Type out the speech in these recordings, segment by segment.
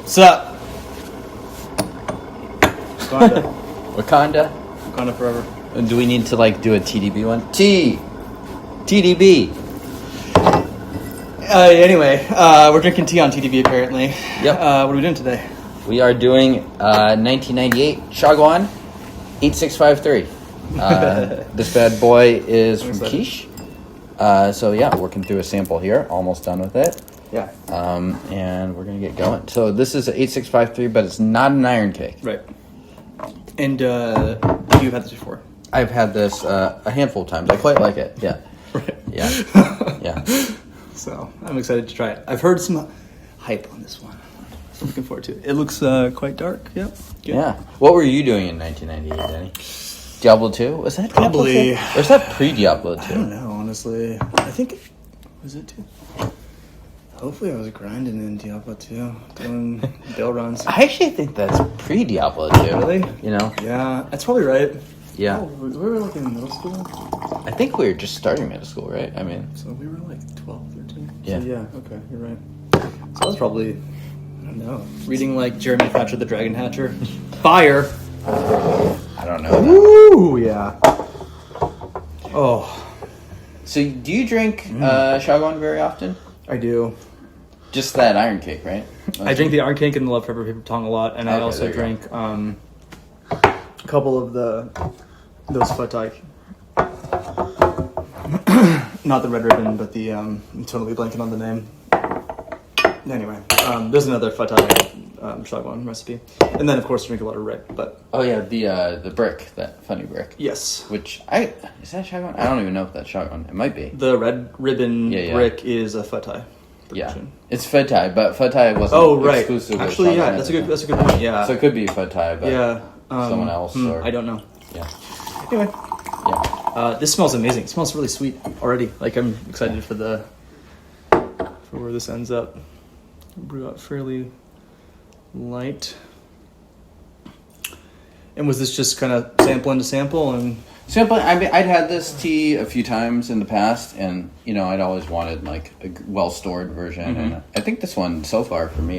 What's up? Wakanda. Wakanda forever. Do we need to do a TDB one? TDB. Anyway, we're drinking tea on TDB apparently. Yep. What are we doing today? We are doing 1998 Xiaguan 8653. This bad boy is from Quiche. So yeah, working through a sample here. Almost done with it. Yeah. And we're gonna get going. So this is an 8653, but it's not an iron cake. Right. And you've had this before? I've had this a handful of times. I quite like it. Yeah. Right. Yeah. Yeah. So I'm excited to try it. I've heard some hype on this one. So I'm looking forward to it. It looks quite dark. Yep. Good. Yeah. What were you doing in 1998, Danny? Diablo 2? Was that Probably. Diablo 2? Or is that pre-Diablo 2? I don't know, honestly. I think was it 2? Hopefully I was grinding in Diablo 2, doing bill runs. I actually think that's pre-Diablo 2. Really? You know? Yeah, that's probably right. Yeah. Oh, we were like in middle school? I think we were just starting middle school, right? I mean... So we were like 12, 13? Yeah. So yeah, okay, you're right. So I was probably, I don't know, reading like Jeremy Thatcher the Dragon Hatcher. Fire! I don't know. Ooh, yeah. Oh. So do you drink Xiaguan very often? I do. Just that iron cake, right? I drink the iron cake and the love pepper paper tongue a lot, and I Okay, also there you drink a couple of those fatai. Not the red ribbon, but the I'm totally blanking on the name. Anyway, there's another fatai Xiaguan recipe, and then of course drink a lot of rick. But Oh yeah, the brick, that funny brick. yes, Which is that Xiaguan? I don't even know if that's Xiaguan. It might be. the red ribbon Yeah. brick is a fatai. Yeah, it's fatai, but fatai wasn't. Oh right. exclusive. with Actually, yeah, Xiaguan that's at a the good point. Yeah. time. So it could be fatai, but yeah. someone else or I don't know. Yeah, Anyway. yeah. This smells amazing. It smells really sweet already. Like I'm excited for where this ends up. Brew out fairly light. And was this just kind of sampling to sample and? Simple. I mean, I'd had this tea a few times in the past, and I'd always wanted like a well stored version. And I think this one so far for me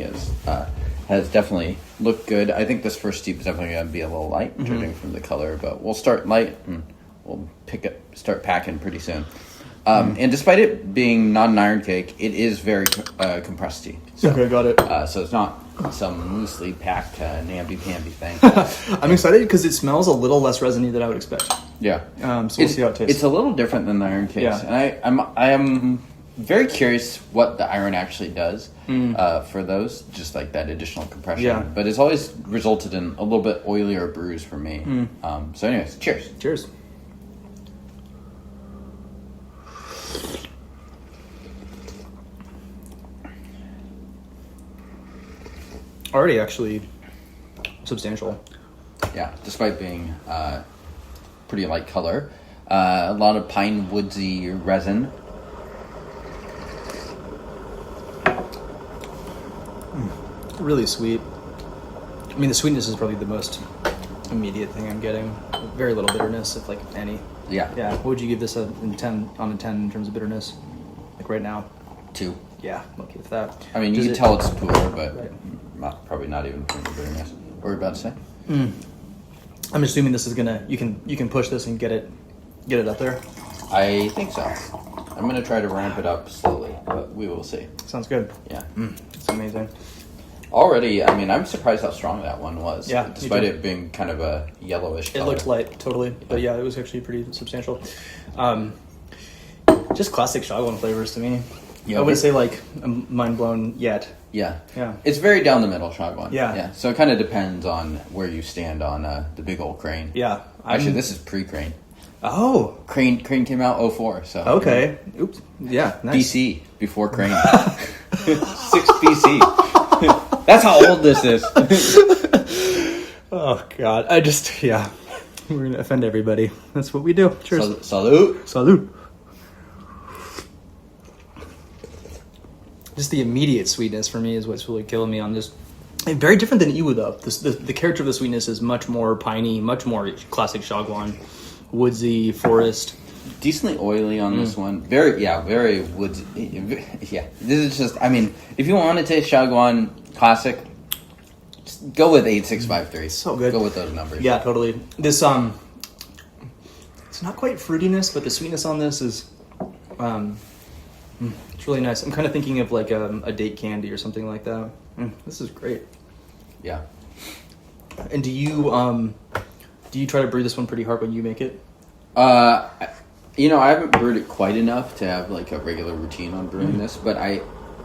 has definitely looked good. I think this first steep is definitely going to be a little light, judging from the color, but we'll start light and we'll start packing pretty soon. And despite it being not an iron cake, it is very compressed tea. So, Okay, got it. so it's not some loosely packed namby-pamby thing. I'm excited because it smells a little less resiny than I would expect. Yeah. So we'll see how it tastes. It's a little different than the iron cakes. Yeah. And I am very curious what the iron actually does for those, just like that additional compression. Yeah. But it's always resulted in a little bit oilier brews for me. So anyways, cheers. Cheers. Already actually substantial. Yeah, despite being pretty light color. A lot of pine woodsy resin. Really sweet. I mean, the sweetness is probably the most immediate thing I'm getting. Very little bitterness, if like any. Yeah. Yeah. What would you give this a 10 on a 10 in terms of bitterness? Like right now? 2. Yeah, I'm okay with that. I mean, Does you can tell it's Pu'erh, but Right. probably not even from the bitterness. What were you about to say? I'm assuming this is gonna you can push this and get it up there. I think so. I'm going to try to ramp it up slowly, but we will see. Sounds good. Yeah. It's amazing. Already, I mean, I'm surprised how strong that one was. Yeah, me Despite too. it being kind of a yellowish It color. looked light, totally, but yeah, it was actually pretty substantial. Just classic Xiaguan flavors to me. Yeah, I wouldn't say like mind blown yet. Yeah. Yeah. It's very down the middle, Xiaguan. Yeah. Yeah. So it kind of depends on where you stand on the big old crane. Yeah. Actually, this is pre-crane. Oh. Crane came out 04, so. Okay. Oops. Yeah. Nice. BC, before crane. 6 BC. That's how old this is. Oh God. We're gonna offend everybody. That's what we do. Cheers. Salute. Salute. Just the immediate sweetness for me is what's really killing me on this. And very different than Iwu though. The character of the sweetness is much more piney, much more classic Xiaguan, woodsy, forest. Decently oily on this one. Very woodsy. Yeah. This is just, I mean, if you want to taste Xiaguan classic, Just go with 8653. So good. Go with those numbers. Yeah, totally. This it's not quite fruitiness, but the sweetness on this is it's really nice. I'm kind of thinking of like a date candy or something like that. This is great. Yeah. And do you try to brew this one pretty hard when you make it? You know, I haven't brewed it quite enough to have like a regular routine on brewing this, but I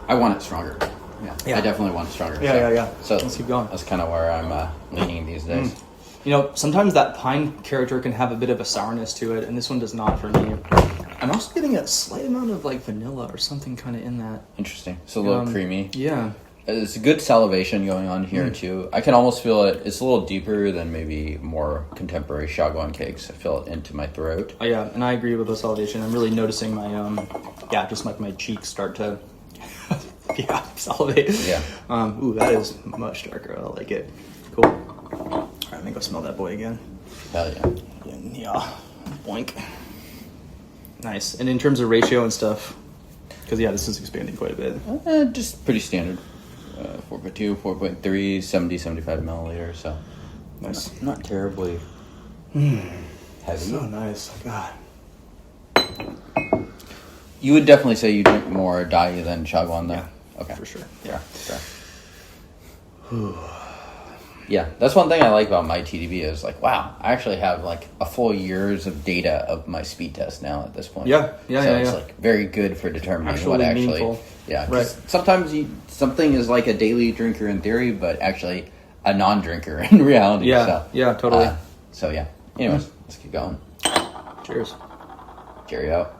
want it stronger. Yeah. I definitely want it stronger. Yeah. So let's keep going. That's kind of where I'm leaning these days. You know, sometimes that pine character can have a bit of a sourness to it, and this one does not for me. I'm also getting a slight amount of like vanilla or something kind of in that. Interesting. It's a little creamy. Yeah. It's a good salivation going on here too. I can almost feel it. It's a little deeper than maybe more contemporary Xiaguan cakes. I feel it into my throat. Oh yeah, and I agree with the salivation. I'm really noticing my just like my cheeks start to salivate. Yeah. Ooh, that is much darker. I like it. Cool. All right, let me go smell that boy again. Hell yeah. Yeah. Boink. Nice. And in terms of ratio and stuff, because this is expanding quite a bit. Just pretty standard. 4.2, 4.3, 70, 75 milliliters. So nice. Not terribly heavy. So nice. God. You would definitely say you drink more dai than Xiaguan, though? Yeah. Okay. For sure. Yeah. Fair. Yeah, that's one thing I like about my TDB is like, wow, I actually have like a full year's of data of my speed test now at this point. Yeah. So it's like very good for determining Actually what actually. meaningful. Yeah, right. Sometimes something is like a daily drinker in theory, but actually a non-drinker in reality. Yeah. So, yeah. Totally. So yeah. Anyways, let's keep going. Cheers. Cheerio.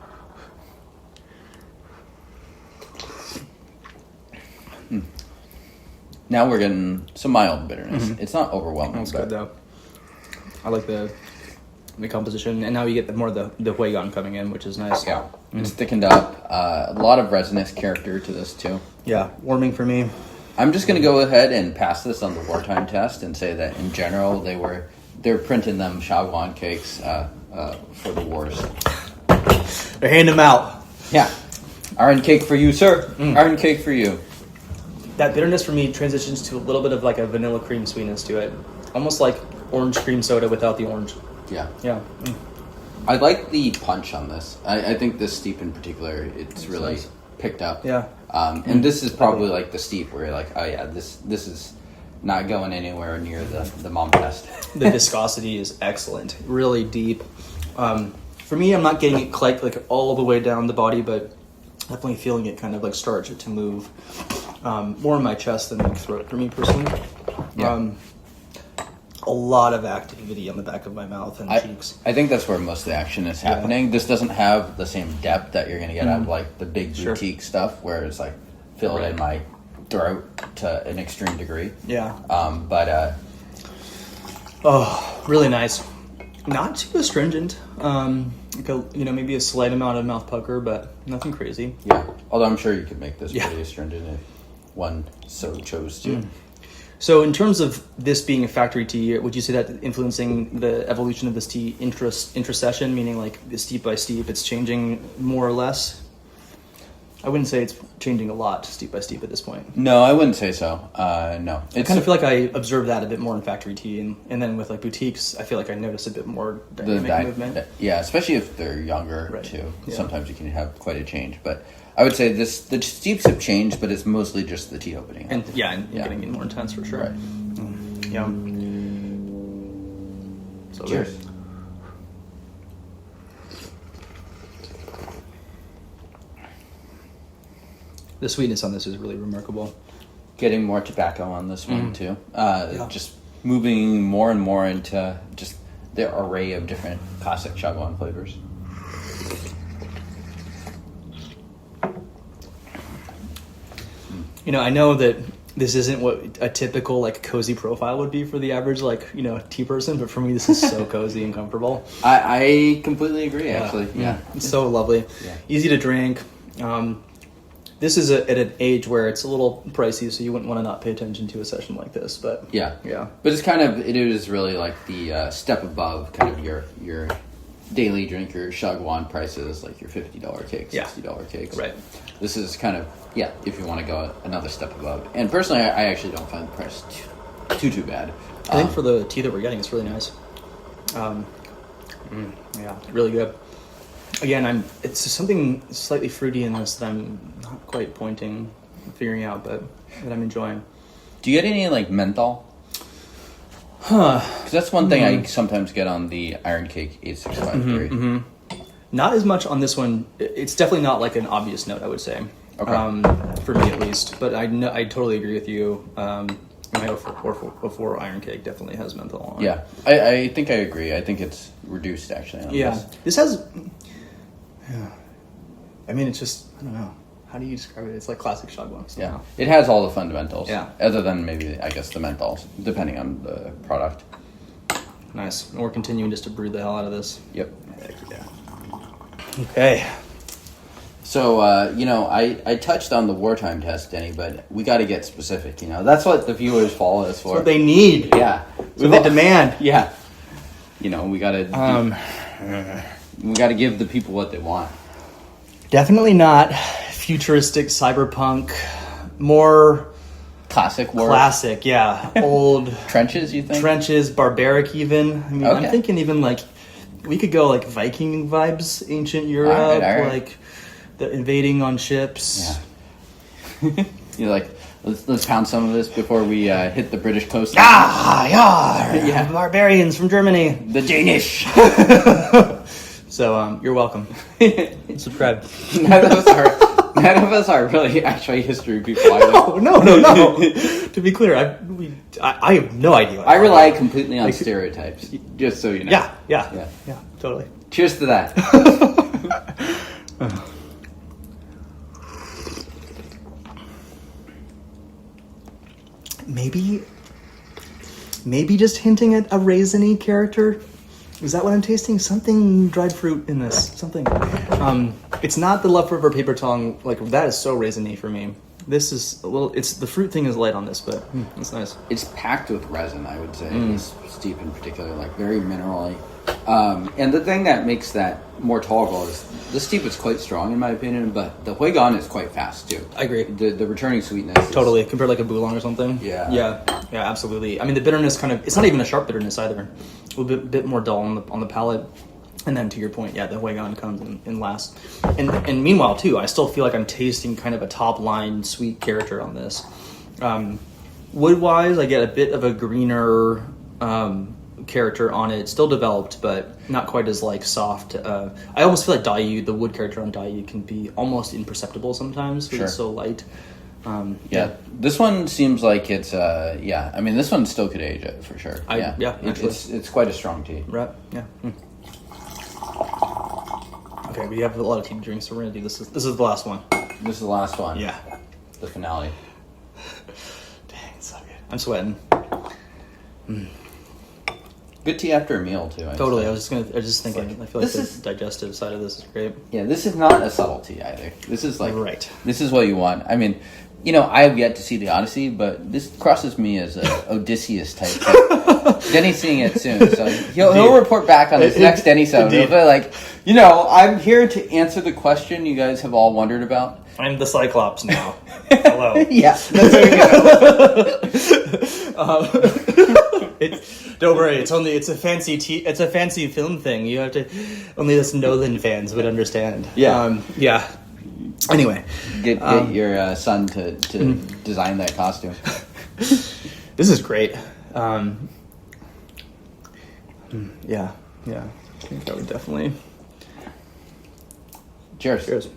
Now we're getting some mild bitterness. It's not overwhelming. That's good though. I like the composition, and now you get the Huigan coming in, which is nice. Yeah, it's thickened up. A lot of resinous character to this too. Yeah, warming for me. I'm just gonna go ahead and pass this on the wartime test and say that in general they're printing them Xiaguan cakes for the wars. They're handing them out. Yeah, iron cake for you, sir. Iron cake for you. That bitterness for me transitions to a little bit of like a vanilla cream sweetness to it, almost like orange cream soda without the orange. Yeah. Yeah. I like the punch on this. I think this steep in particular, it's really nice. picked up. Yeah. And this is probably like the steep where you're like, oh yeah, this is not going anywhere near the mom test. The viscosity is excellent, really deep. For me, I'm not getting it like all the way down the body, but definitely feeling it kind of like start to move more in my chest than my throat for me personally. Yeah. A lot of activity on the back of my mouth and cheeks. I think that's where most of the action is happening. This doesn't have the same depth that you're going to get out of like the big boutique stuff where it's like feel it in my throat to an extreme degree. Yeah. Really nice. Not too astringent. Maybe a slight amount of mouth pucker, but nothing crazy. Yeah. Although I'm sure you could make this pretty astringent if one so chose to. So in terms of this being a factory tea, would you say that influencing the evolution of this tea intra-session, meaning like steep by steep, it's changing more or less? I wouldn't say it's changing a lot steep by steep at this point. No, I wouldn't say so. No. I kind of feel like I observe that a bit more in factory tea, and then with like boutiques, I feel like I notice a bit more dynamic movement. Yeah, especially if they're younger too. Yeah. Sometimes you can have quite a change, but I would say the steeps have changed, but it's mostly just the tea opening. And getting more intense for sure. Right. Yeah. So cheers. The sweetness on this is really remarkable. Getting more tobacco on this one too. Just moving more and more into just the array of different classic Xiaguan flavors. I know that this isn't what a typical like cozy profile would be for the average tea person, but for me this is so cozy and comfortable. I completely agree. Actually, it's so lovely, easy to drink. This is at an age where it's a little pricey, so you wouldn't want to not pay attention to a session like this. But yeah. But it is really like the step above kind of your daily drinker Xiaguan prices, like your $50 cakes, $60 cakes. Right. This is kind of if you want to go another step above. And personally, I actually don't find the price too bad. I think for the tea that we're getting, it's really nice. Yeah, really good. Again, it's something slightly fruity in this that I'm not quite figuring out, but that I'm enjoying. Do you get any like menthol? Because that's one thing I sometimes get on the Iron Cake 8653. Not as much on this one. It's definitely not like an obvious note, I would say. Okay. For me at least. But I totally agree with you. My 04 Iron Cake definitely has menthol on it. Yeah, I think I agree. I think it's reduced actually on this. This has... Yeah. I mean, it's just, I don't know. How do you describe it? It's like classic Xiaguan. Yeah, it has all the fundamentals. Yeah. Other than maybe, I guess, the menthols, depending on the product. Nice. And we're continuing just to brew the hell out of this. Yep. Heck yeah. Okay. So, I touched on the wartime test, Denny, but we got to get specific, That's what the viewers follow us for. That's what they need. Yeah. That's what they demand. Yeah. We got to... we got to give the people what they want. Definitely not futuristic cyberpunk. More... Classic war. Classic, yeah. Old... Trenches, you think? Trenches, barbaric even. I mean, Okay. I'm thinking even like... We could go like Viking vibes, ancient Europe, all right. like the invading on ships. Yeah. You're like, let's pound some of this before we hit the British coast. Yeah, barbarians from Germany. The Danish. So, you're welcome. Subscribe. None of us are really actually history people. No. To be clear, I have no idea. I rely completely on stereotypes, just so you know. Yeah, totally. Cheers to that. Maybe just hinting at a raisiny character. Is that what I'm tasting? Something dried fruit in this. Something. It's not the Love River paper tongue. Like, that is so raisiny for me. This is a little... the fruit thing is light on this, but it's nice. It's packed with resin, I would say. This steep in particular, like very minerally. And the thing that makes that more tolerable is the steep is quite strong in my opinion, but the Xiaguan is quite fast too. I agree. The returning sweetness is, Totally. Compared to like a Boulong or something. Yeah, absolutely. I mean, the bitterness kind of... It's not even a sharp bitterness either. A little bit more dull on the palate. And then to your point, the Xiaguan comes in last. And meanwhile, too, I still feel like I'm tasting kind of a top-line sweet character on this. Wood-wise, I get a bit of a greener character on it. Still developed, but not quite as like soft. I almost feel like Dayu, the wood character on Dayu, can be almost imperceptible sometimes because it's so light. This one seems like it's I mean, this one still could age it for sure. It's quite a strong tea. Right. Yeah. Okay, we have a lot of tea drinks, so we're gonna do this. This is the last one. This is the last one. Yeah. The finale. Dang, it's so good. I'm sweating. Good tea after a meal too. Totally. I was just thinking. I feel like the digestive side of this is great. Yeah, this is not a subtle tea either. This is like right. This is what you want. I mean, I have yet to see the Odyssey, but this crosses me as a Odysseus type. Denny's seeing it soon, so he'll report back on this next Denny show. He'll be like, I'm here to answer the question you guys have all wondered about. I'm the Cyclops now. Hello. Yeah, that's what we go. Don't worry. It's a fancy film thing. You have to only us Nolan fans would understand. Yeah. Anyway, get your son to design that costume. This is great. Yeah. I think that would definitely. Cheers.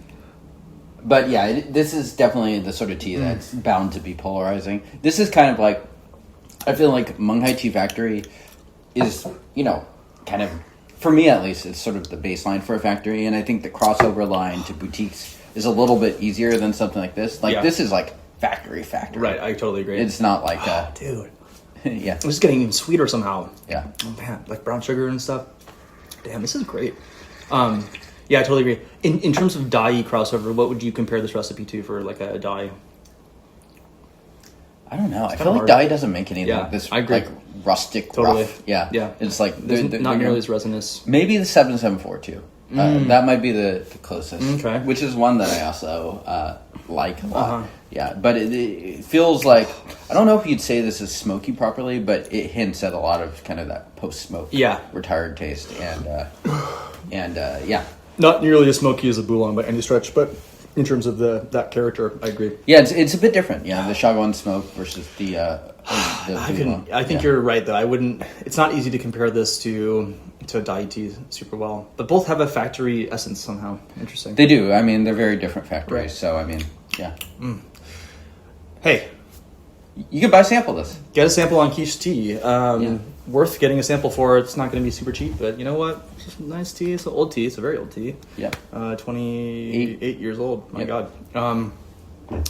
But this is definitely the sort of tea that's bound to be polarizing. This is kind of like, I feel like Munghai Tea Factory is, kind of, for me at least, it's sort of the baseline for a factory, and I think the crossover line to boutiques is a little bit easier than something like this. This is like factory. Right, I totally agree. It's not like dude. Yeah. It's getting even sweeter somehow. Yeah. Oh man, like brown sugar and stuff. Damn, this is great. Yeah, I totally agree. In terms of dye crossover, what would you compare this recipe to for like a dye? I don't know. I feel like dye doesn't make anything like this. I agree. Like rustic, totally. rough. Yeah. It's like they're not nearly as resinous. Maybe the 774 too. That might be the closest. Okay. Which is one that I also like a lot. Yeah, but it feels like I don't know if you'd say this is smoky properly, but it hints at a lot of kind of that post-smoke, retired taste, and yeah. Not nearly as smoky as a Boulon by any stretch, but in terms of that character, I agree. Yeah, it's a bit different. Yeah, the Xiaguan smoke versus the Boulon. I think you're right, though. I wouldn't. It's not easy to compare this to a Dai tea super well, but both have a factory essence somehow. Interesting. They do. I mean, they're very different factories. Right. So I mean, yeah. Hey, you can buy sample this. get a sample on Quiche tea. Worth getting a sample for. It's not going to be super cheap, but you know what? It's just nice tea. It's an old tea. It's a very old tea. Yeah. 28 years old. My Yep. God.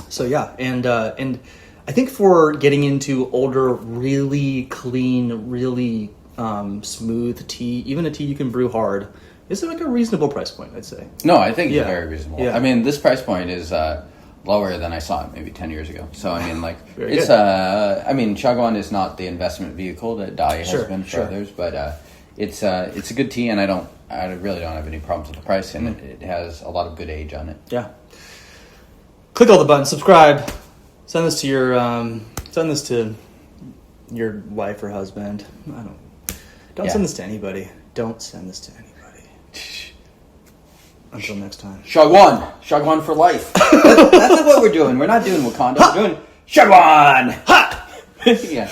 So yeah, and I think for getting into older, really clean, really smooth tea, even a tea you can brew hard, is like a reasonable price point, I'd say. No, I think Yeah. it's very reasonable. Yeah. I mean, this price point is lower than I saw it maybe 10 years ago. So I mean, like, Very it's good. I mean, Xiaguan is not the investment vehicle that Dai has Sure, been for sure. others, but it's a good tea, and I really don't have any problems with the price, and it has a lot of good age on it. Yeah. Click all the buttons, subscribe, send this to your wife or husband. Don't Yeah. send this to anybody. Don't send this to anybody. Until next time. Xiaguan for life. That's what we're doing. We're not doing Wakanda. We're doing Xiaguan. Ha! Yeah.